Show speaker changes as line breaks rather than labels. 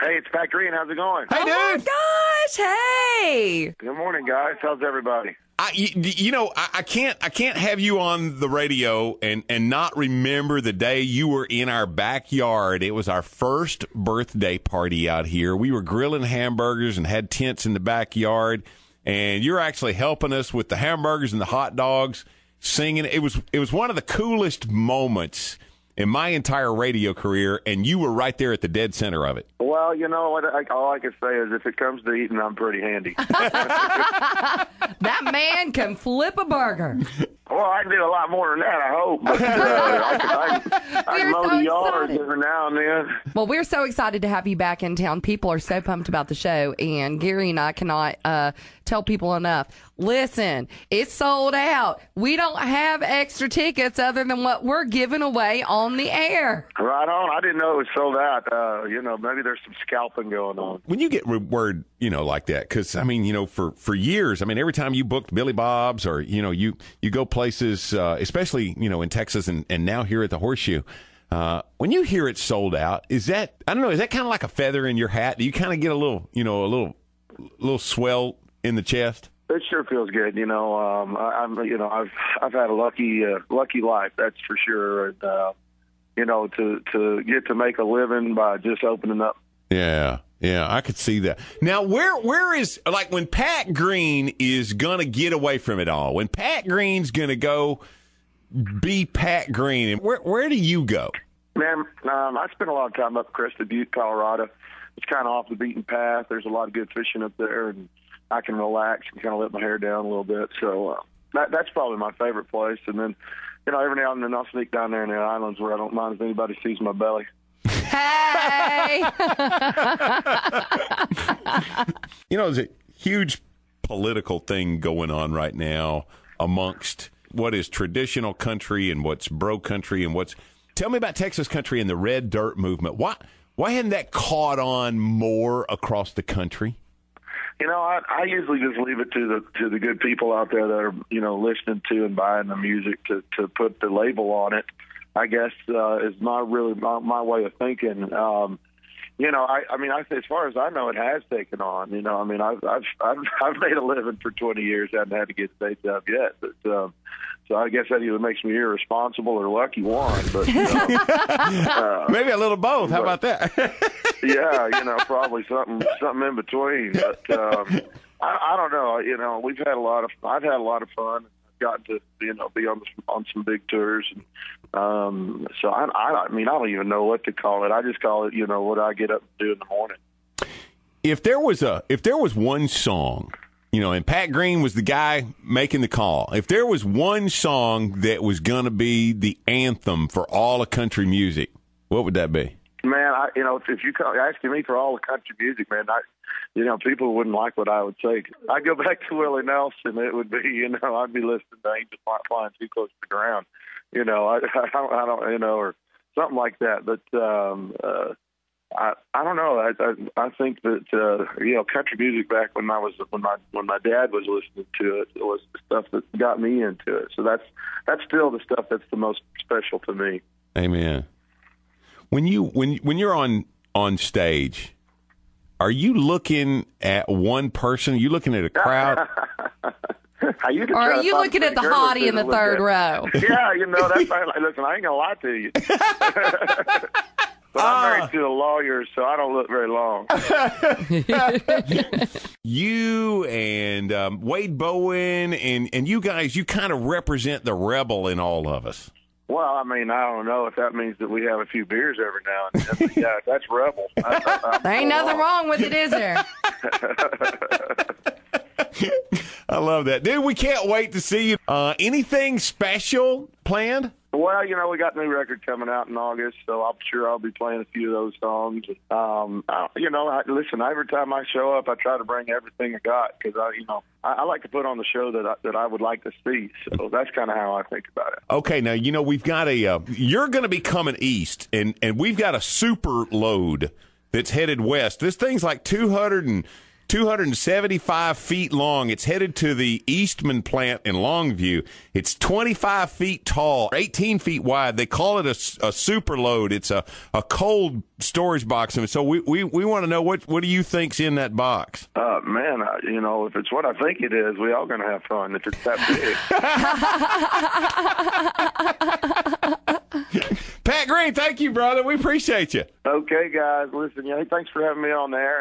Hey, it's Pat Green. How's it going?
Hey, dude.
Oh, my gosh. Hey.
Good morning, guys. How's everybody?
I can't have you on the radio and not remember the day you were in our backyard. It was our first birthday party out here. We were grilling hamburgers and had tents in the backyard, and you're actually helping us with the hamburgers and the hot dogs, singing. It was one of the coolest moments in my entire radio career, and you were right there at the dead center of it.
Well, you know what? All I can say is if it comes to eating, I'm pretty handy.
That man can flip a burger.
Well, I can do a lot more than that, I hope. But I can mow the yard every now and then.
Well, we're so excited to have you back in town. People are so pumped about the show, and Gary and I cannot tell people enough. Listen, it's sold out. We don't have extra tickets other than what we're giving away on the air.
Right on. I didn't know it was sold out. Maybe there's some scalping going on.
When you get word, like that, because, for years, every time you booked Billy Bob's or, you go places, especially, in Texas and now here at the Horseshoe, when you hear it's sold out, is that kind of like a feather in your hat? Do you kind of get a little swell in the chest?
It sure feels good. I've had a lucky life, that's for sure. And, to get to make a living by just opening up. Yeah,
I could see that. Now, where is, like, when Pat Green is going to get away from it all, when Pat Green's going to go be Pat Green, where do you go?
Man, I spent a lot of time up Crested Butte, Colorado. It's kind of off the beaten path. There's a lot of good fishing up there, and I can relax and kind of let my hair down a little bit. So that's probably my favorite place. And then, every now and then I'll sneak down there in the islands where I don't mind if anybody sees my belly.
Hey!
There's a huge political thing going on right now amongst what is traditional country and what's bro country and what's... Tell me about Texas country and the red dirt movement. Why hadn't that caught on more across the country?
I usually just leave it to the good people out there that are, listening to and buying the music to put the label on it, I guess, is my way of thinking. As far as I know, it has taken on. I've made a living for 20 years. I haven't had to get a day job yet, but so I guess that either makes me irresponsible or lucky one. But
maybe a little both. How about that?
Yeah, probably something in between. But I don't know. I've had a lot of fun. I've gotten to be on some big tours. And, so I don't even know what to call it. I just call it what I get up and do in the morning.
If there was one song, and Pat Green was the guy making the call, if there was one song that was going to be the anthem for all of country music, what would that be?
Man, if you asking me for all the country music, man, people wouldn't like what I would say. I'd go back to Willie Nelson. It would be, I'd be listening to Angels Flying Too Close to the Ground. I don't, or something like that. But I don't know. I think that country music back when my dad was listening to it was the stuff that got me into it. So that's still the stuff that's the most special to me.
Amen. When you're on stage, are you looking at one person? Are you looking at a crowd?
Or are you looking at the hottie in the third row?
Yeah, that's right. Listen, I ain't gonna lie to you. But I'm married to a lawyer, so I don't look very long.
You and Wade Bowen and you guys, you kind of represent the rebel in all of us.
Well, I don't know if that means that we have a few beers every now and then. But yeah, that's rebel.
There ain't nothing wrong with it, is there?
I love that. Dude, we can't wait to see you. Anything special planned?
Well, we got a new record coming out in August, so I'm sure I'll be playing a few of those songs. Listen, every time I show up, I try to bring everything I got because I like to put on the show that I would like to see. So that's kind of how I think about it. Okay,
now we've got you're going to be coming east, and we've got a super load that's headed west. This thing's like 200 275 feet long. It's headed to the Eastman plant in Longview. It's 25 feet tall, 18 feet wide. They call it a super load. It's a cold storage box. And so we want to know what do you think's in that box?
Man, if it's what I think it is, we all going to have fun if it's that
big. Pat Green, thank you, brother. We appreciate you.
Okay, guys. Listen, thanks for having me on there.